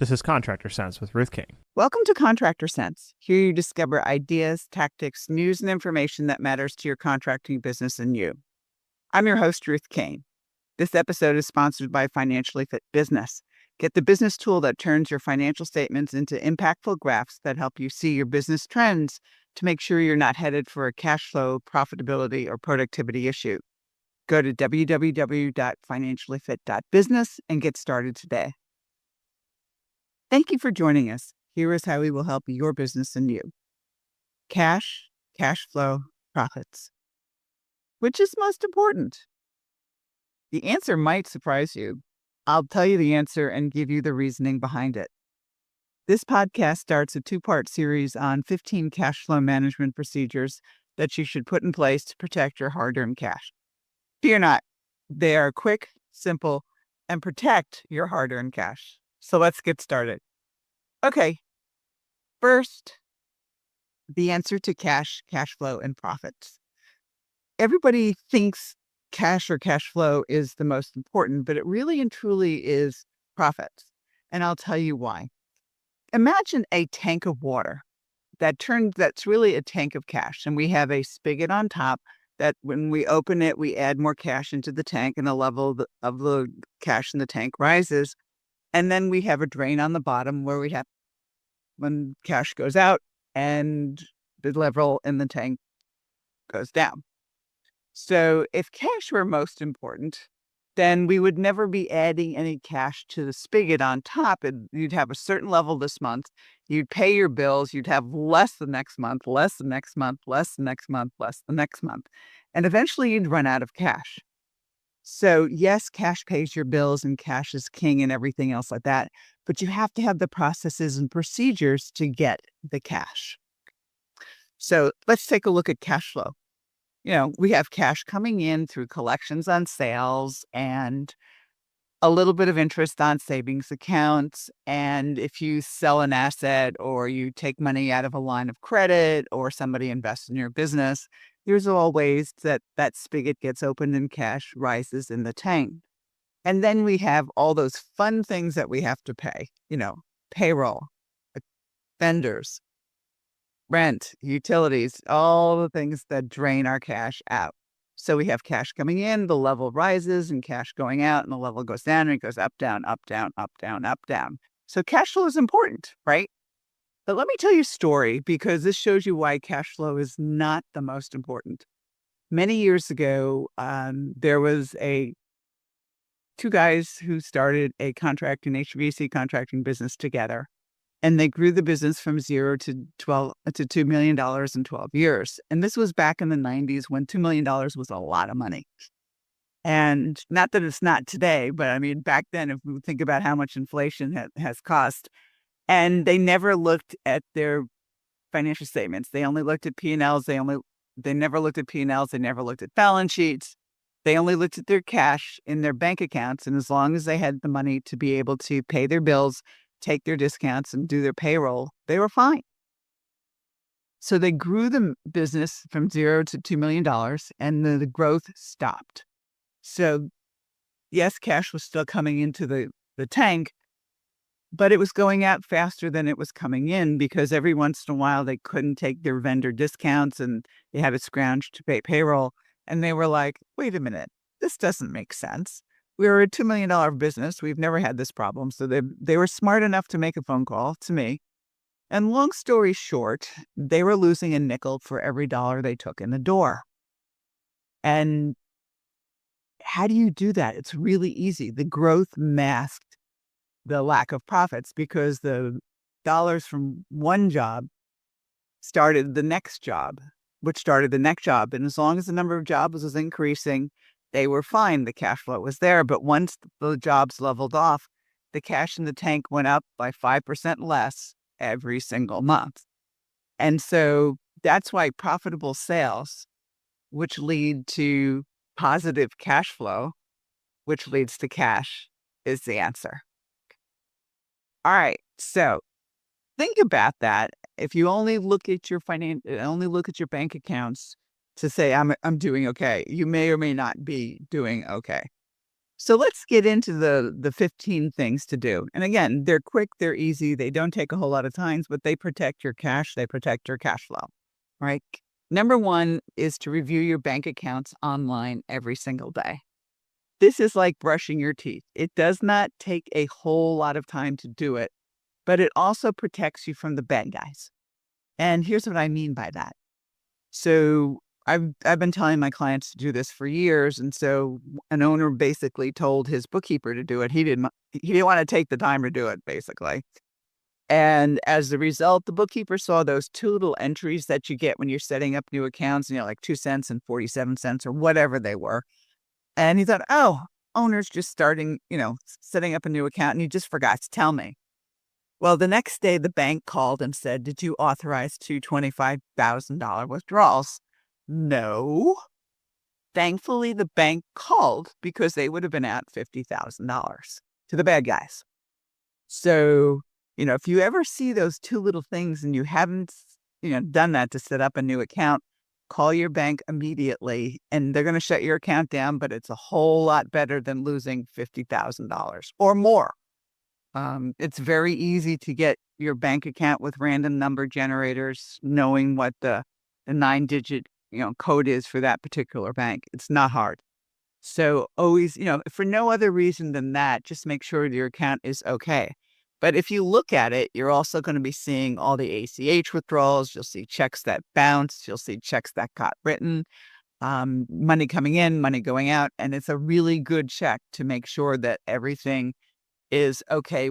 This is Contractor Sense with Ruth King. Welcome to Contractor Sense. Here you discover ideas, tactics, news, and information that matters to your contracting business and you. I'm your host, Ruth King. This episode is sponsored by Financially Fit Business. Get the business tool that turns your financial statements into impactful graphs that help you see your business trends to make sure you're not headed for a cash flow, profitability, or productivity issue. Go to www.financiallyfit.business and get started today. Thank you for joining us. Here is how we will help your business and you. Cash, cash flow, profits. Which is most important? The answer might surprise you. I'll tell you the answer and give you the reasoning behind it. This podcast starts a two-part series on 15 cash flow management procedures that you should put in place to protect your hard-earned cash. Fear not. They are quick, simple, and protect your hard-earned cash. So let's get started. Okay, first, the answer to cash, cash flow, and profits. Everybody thinks cash or cash flow is the most important, but it really and truly is profits. And I'll tell you why. Imagine a tank of water that's really a tank of cash. And we have a spigot on top that when we open it, we add more cash into the tank and the level of the cash in the tank rises. And then we have a drain on the bottom where we have when cash goes out and the level in the tank goes down. So if cash were most important, then we would never be adding any cash to the spigot on top. And you'd have a certain level this month. You'd pay your bills. You'd have less the next month, less the next month, less the next month, less the next month. And eventually you'd run out of cash. So yes, cash pays your bills and cash is king and everything else like that. But you have to have the processes and procedures to get the cash. So let's take a look at cash flow. We have cash coming in through collections on sales and a little bit of interest on savings accounts. And if you sell an asset or you take money out of a line of credit or somebody invests in your business, there's all ways that spigot gets opened and cash rises in the tank. And then we have all those fun things that we have to pay, payroll, vendors, rent, utilities, all the things that drain our cash out. So we have cash coming in, the level rises, and cash going out, and the level goes down, and it goes up, down, up, down, up, down, up, down. So cash flow is important, right? But let me tell you a story because this shows you why cash flow is not the most important. Many years ago, there was two guys who started a HVAC contracting business together. And they grew the business from $0 to $2 million in 12 years. And this was back in the 90s when $2 million was a lot of money. And not that it's not today, but I mean, back then, if we think about how much inflation has cost, and they never looked at their financial statements. They only looked at P&Ls. They never looked at P&Ls. They never looked at balance sheets. They only looked at their cash in their bank accounts. And as long as they had the money to be able to pay their bills, take their discounts, and do their payroll, they were fine. So they grew the business from $0 to $2 million, and the growth stopped. So yes, cash was still coming into the tank, but it was going out faster than it was coming in because every once in a while they couldn't take their vendor discounts and they had to scrounge to pay payroll. And they were like, wait a minute, this doesn't make sense. We were a $2 million business. We've never had this problem. So they were smart enough to make a phone call to me. And long story short, they were losing a nickel for every dollar they took in the door. And how do you do that? It's really easy. The growth masked the lack of profits because the dollars from one job started the next job, which started the next job. And as long as the number of jobs was increasing, they were fine. The cash flow was there. But once the jobs leveled off, the cash in the tank went up by 5% less every single month. And so that's why profitable sales, which lead to positive cash flow, which leads to cash, is the answer. All right. So think about that. If you only look at your bank accounts to say, I'm doing okay, you may or may not be doing okay. So let's get into the 15 things to do. And again, they're quick, they're easy, they don't take a whole lot of time, but they protect your cash, they protect your cash flow, right? Number one is to review your bank accounts online every single day. This is like brushing your teeth. It does not take a whole lot of time to do it, but it also protects you from the bad guys. And here's what I mean by that. So I've been telling my clients to do this for years. And so an owner basically told his bookkeeper to do it. He didn't want to take the time to do it, basically. And as a result, the bookkeeper saw those two little entries that you get when you're setting up new accounts, like 2 cents and 47 cents or whatever they were. And he thought, oh, owner's just starting, setting up a new account, and he just forgot to tell me. Well, the next day, the bank called and said, did you authorize two $25,000 withdrawals? No. Thankfully, the bank called because they would have been out $50,000 to the bad guys. So, if you ever see those two little things and you haven't, done that to set up a new account, call your bank immediately and they're going to shut your account down, but it's a whole lot better than losing $50,000 or more. It's very easy to get your bank account with random number generators, knowing what the 9-digit code is for that particular bank. It's not hard. So always, for no other reason than that, just make sure your account is okay. But if you look at it, you're also going to be seeing all the ACH withdrawals. You'll see checks that bounced. You'll see checks that got written, money coming in, money going out. And it's a really good check to make sure that everything is okay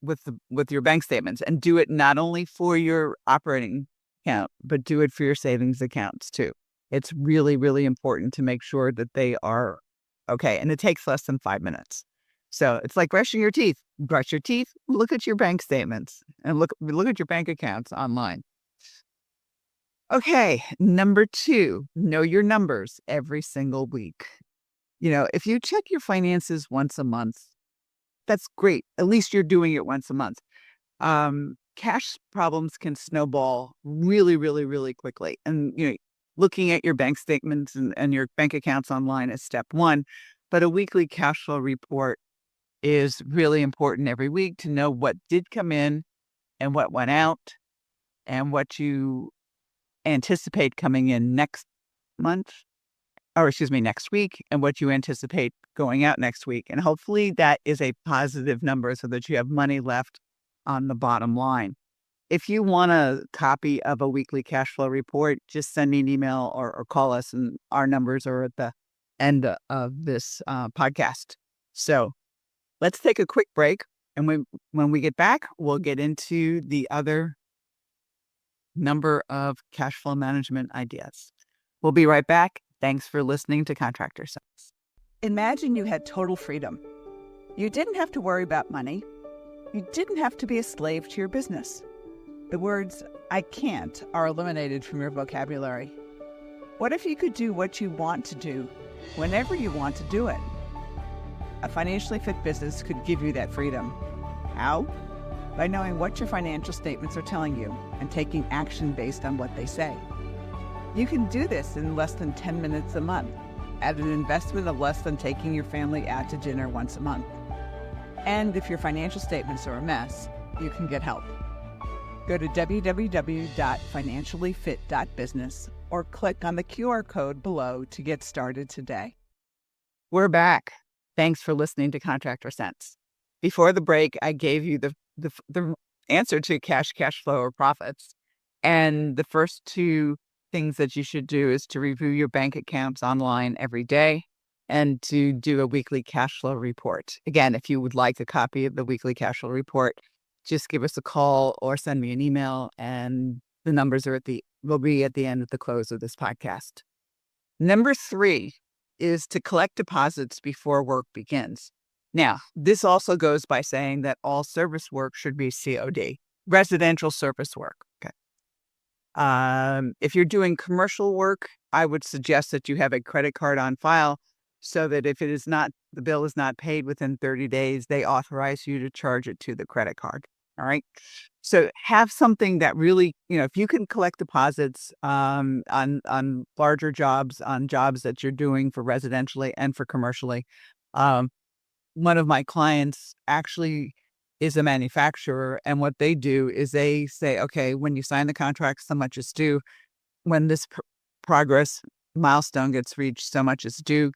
with your bank statements, and do it not only for your operating account, but do it for your savings accounts too. It's really, really important to make sure that they are okay. And it takes less than 5 minutes. So it's like brushing your teeth. Brush your teeth, look at your bank statements, and look at your bank accounts online. Okay, number 2, know your numbers every single week. If you check your finances once a month, that's great. At least you're doing it once a month. Cash problems can snowball really, really, really quickly. And, looking at your bank statements and your bank accounts online is step one. But a weekly cash flow report is really important every week to know what did come in and what went out and what you anticipate coming in next week, and what you anticipate going out next week. And hopefully that is a positive number so that you have money left on the bottom line. If you want a copy of a weekly cash flow report, just send me an email or call us, and our numbers are at the end of this podcast. So let's take a quick break. And when we get back, we'll get into the other number of cash flow management ideas. We'll be right back. Thanks for listening to Contractor Sense. Imagine you had total freedom. You didn't have to worry about money. You didn't have to be a slave to your business. The words, I can't, are eliminated from your vocabulary. What if you could do what you want to do, whenever you want to do it? A financially fit business could give you that freedom. How? By knowing what your financial statements are telling you and taking action based on what they say. You can do this in less than 10 minutes a month at an investment of less than taking your family out to dinner once a month. And if your financial statements are a mess, you can get help. Go to www.financiallyfit.business or click on the QR code below to get started today. We're back. Thanks for listening to Contractor Sense. Before the break, I gave you the answer to cash flow, or profits. And the first 2 things that you should do is to review your bank accounts online every day and to do a weekly cash flow report. Again, if you would like a copy of the weekly cash flow report, just give us a call or send me an email, and the numbers will be at the end of the close of this podcast. Number 3 is to collect deposits before work begins. Now, this also goes by saying that all service work should be COD, residential service work. Okay. If you're doing commercial work, I would suggest that you have a credit card on file so that if the bill is not paid within 30 days, they authorize you to charge it to the credit card. All right. So have something that really, if you can collect deposits on larger jobs, on jobs that you're doing for residentially and for commercially, one of my clients actually is a manufacturer, and what they do is they say, okay, when you sign the contract, so much is due. When this progress milestone gets reached, so much is due,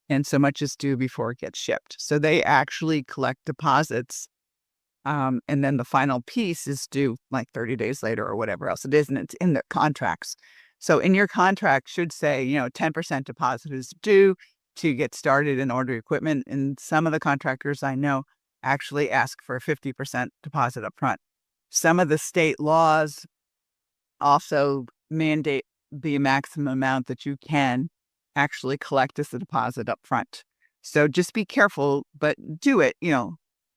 and so much is due before it gets shipped. So they actually collect deposits, and then the final piece is due like 30 days later or whatever else it is, and it's in the contracts. So in your contract should say, 10% deposit is due to get started and order equipment. And some of the contractors I know actually ask for a 50% deposit up front. Some of the state laws also mandate the maximum amount that you can actually collect as a deposit up front. So just be careful, but do it.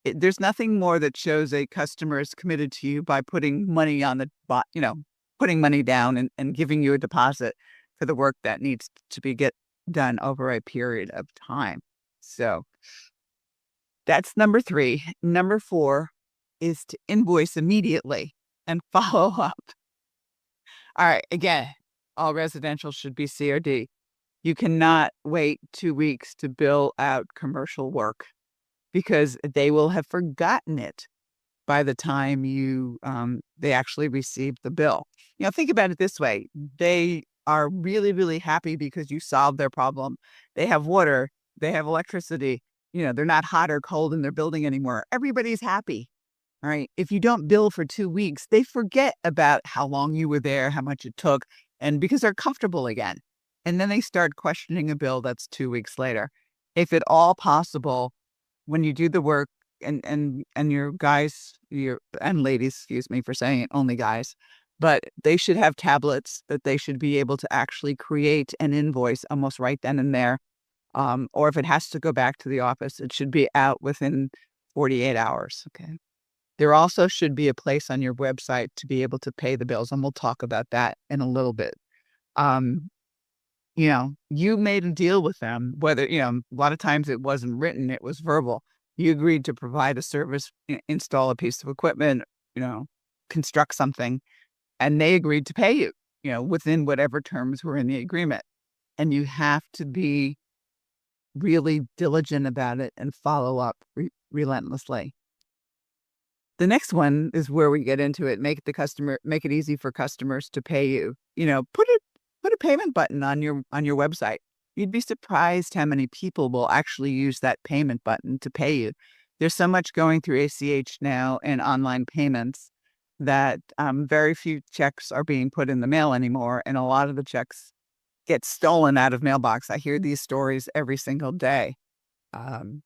There's nothing more that shows a customer is committed to you by putting money on the bot, putting money down and giving you a deposit for the work that needs to be done over a period of time. So that's number 3. Number 4 is to invoice immediately and follow up. All right. Again, all residential should be COD. You cannot wait 2 weeks to bill out commercial work because they will have forgotten it by the time they actually receive the bill. Think about it this way. They are really, really happy because you solved their problem. They have water, they have electricity, they're not hot or cold in their building anymore. Everybody's happy. All right. If you don't bill for 2 weeks, they forget about how long you were there, how much it took, and because they're comfortable again. And then they start questioning a bill that's 2 weeks later. If at all possible, when you do the work, and your guys, and ladies, excuse me for saying it, only guys, but they should have tablets that they should be able to actually create an invoice almost right then and there. Or if it has to go back to the office, it should be out within 48 hours. Okay. There also should be a place on your website to be able to pay the bills, and we'll talk about that in a little bit. You made a deal with them, whether, a lot of times it wasn't written, it was verbal. You agreed to provide a service, install a piece of equipment, construct something, and they agreed to pay you, within whatever terms were in the agreement. And you have to be really diligent about it and follow up relentlessly. The next one is where we get into it. Make it easy for customers to pay you. Put a payment button on your website. You'd be surprised how many people will actually use that payment button to pay you. There's so much going through ACH now and online payments that very few checks are being put in the mail anymore, and a lot of the checks get stolen out of mailbox. I hear these stories every single day.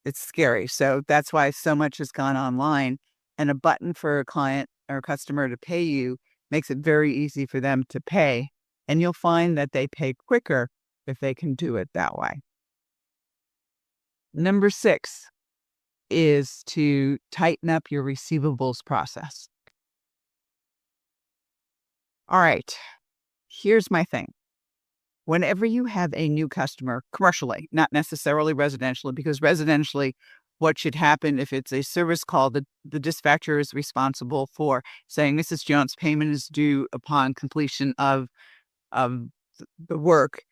It's scary. So that's why so much has gone online. And a button for a client or customer to pay you makes it very easy for them to pay. And you'll find that they pay quicker if they can do it that way. Number 6 is to tighten up your receivables process. All right, here's my thing. Whenever you have a new customer, commercially, not necessarily residentially, because residentially, what should happen if it's a service call, the dispatcher is responsible for saying, Mrs. Jones, payment is due upon completion of the work.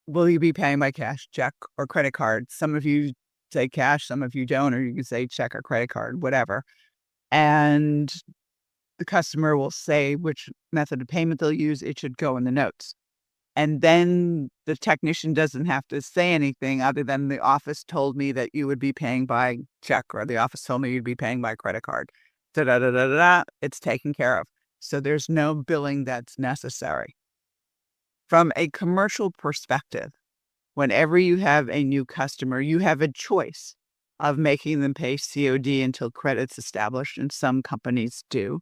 Will you be paying by cash, check, or credit card? Some of you say cash, some of you don't, or you can say check or credit card, whatever. And the customer will say which method of payment they'll use. It should go in the notes. And then the technician doesn't have to say anything other than the office told me that you would be paying by check, or the office told me you'd be paying by credit card. It's taken care of. So there's no billing that's necessary. From a commercial perspective, whenever you have a new customer, you have a choice of making them pay COD until credit's established, and some companies do.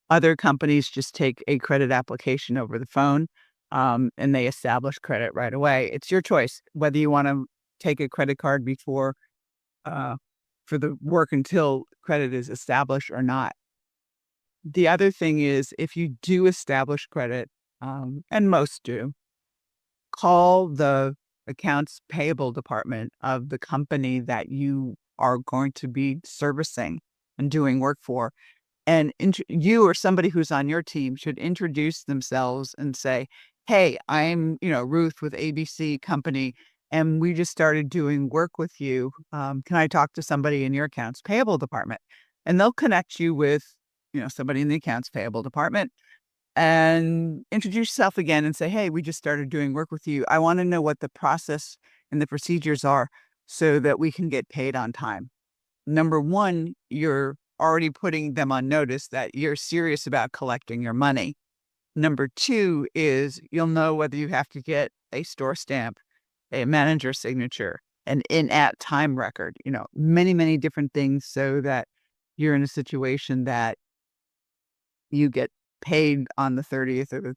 Other companies just take a credit application over the phone, and they establish credit right away. It's your choice whether you want to take a credit card before for the work until credit is established or not. The other thing is, if you do establish credit, and most do, call the accounts payable department of the company that you are going to be servicing and doing work for. And you or somebody who's on your team should introduce themselves and say, hey, I'm, Ruth with ABC Company, and we just started doing work with you. Can I talk to somebody in your accounts payable department? And they'll connect you with, somebody in the accounts payable department and introduce yourself again and say, hey, we just started doing work with you. I want to know what the process and the procedures are so that we can get paid on time. Number one, you're already putting them on notice that you're serious about collecting your money. Number two is you'll know whether you have to get a store stamp, a manager signature, an in-app time record, many, many different things so that you're in a situation that you get paid on the 30th or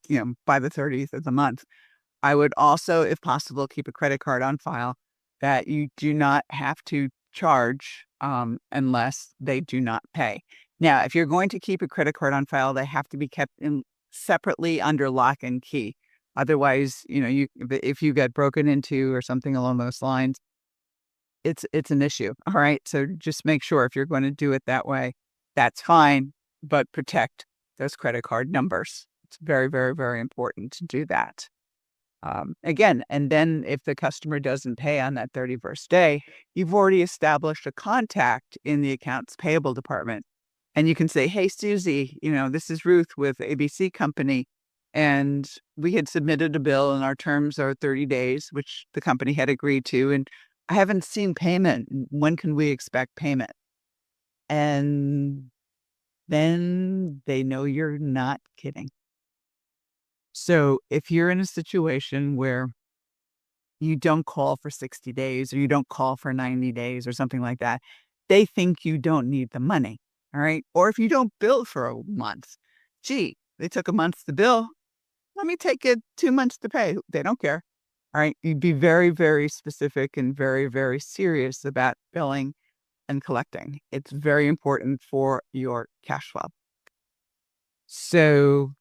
by the 30th of the month. I would also, if possible, keep a credit card on file that you do not have to charge unless they do not pay. Now, if you're going to keep a credit card on file, they have to be kept separately under lock and key. Otherwise, if you get broken into or something along those lines, it's an issue. All right. So just make sure if you're going to do it that way, that's fine, but protect those credit card numbers. It's very, very, very important to do that. Again, and then if the customer doesn't pay on that 31st day, you've already established a contact in the accounts payable department. And you can say, hey, Susie, this is Ruth with ABC Company. And we had submitted a bill and our terms are 30 days, which the company had agreed to. And I haven't seen payment. When can we expect payment? And then they know you're not kidding. So if you're in a situation where you don't call for 60 days or you don't call for 90 days or something like that, they think you don't need the money. All right. Or if you don't bill for a month, gee, they took a month to bill. Let me take it 2 months to pay. They don't care. All right. You'd be very, very specific and very, very serious about billing and collecting. It's very important for your cash flow. So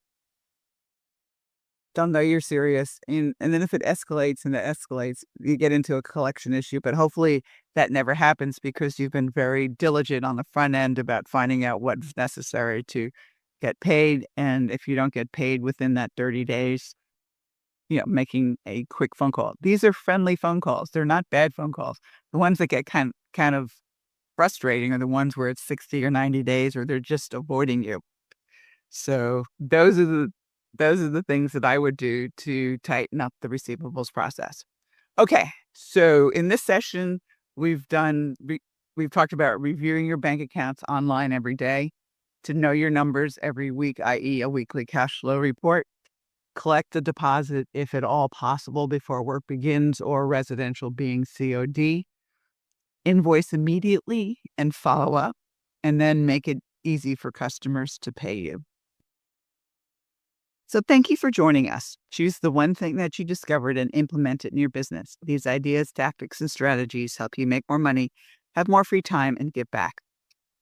they'll know you're serious. And then if it escalates and it escalates, you get into a collection issue. But hopefully that never happens because you've been very diligent on the front end about finding out what's necessary to get paid. And if you don't get paid within that 30 days, making a quick phone call. These are friendly phone calls. They're not bad phone calls. The ones that get kind of frustrating are the ones where it's 60 or 90 days or they're just avoiding you. So those are the things that I would do to tighten up the receivables process. Okay, so in this session, we've talked about reviewing your bank accounts online every day, to know your numbers every week, i.e. a weekly cash flow report, collect a deposit if at all possible before work begins or residential being COD, invoice immediately and follow up, and then make it easy for customers to pay you. So thank you for joining us. Choose the one thing that you discovered and implement it in your business. These ideas, tactics, and strategies help you make more money, have more free time, and give back.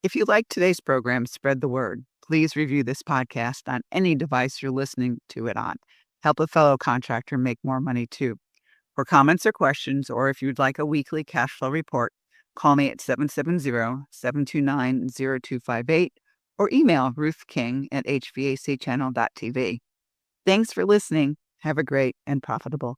If you like today's program, spread the word. Please review this podcast on any device you're listening to it on. Help a fellow contractor make more money too. For comments or questions, or if you'd like a weekly cash flow report, call me at 770-729-0258 or email Ruth King at hvacchannel.tv. Thanks for listening. Have a great and profitable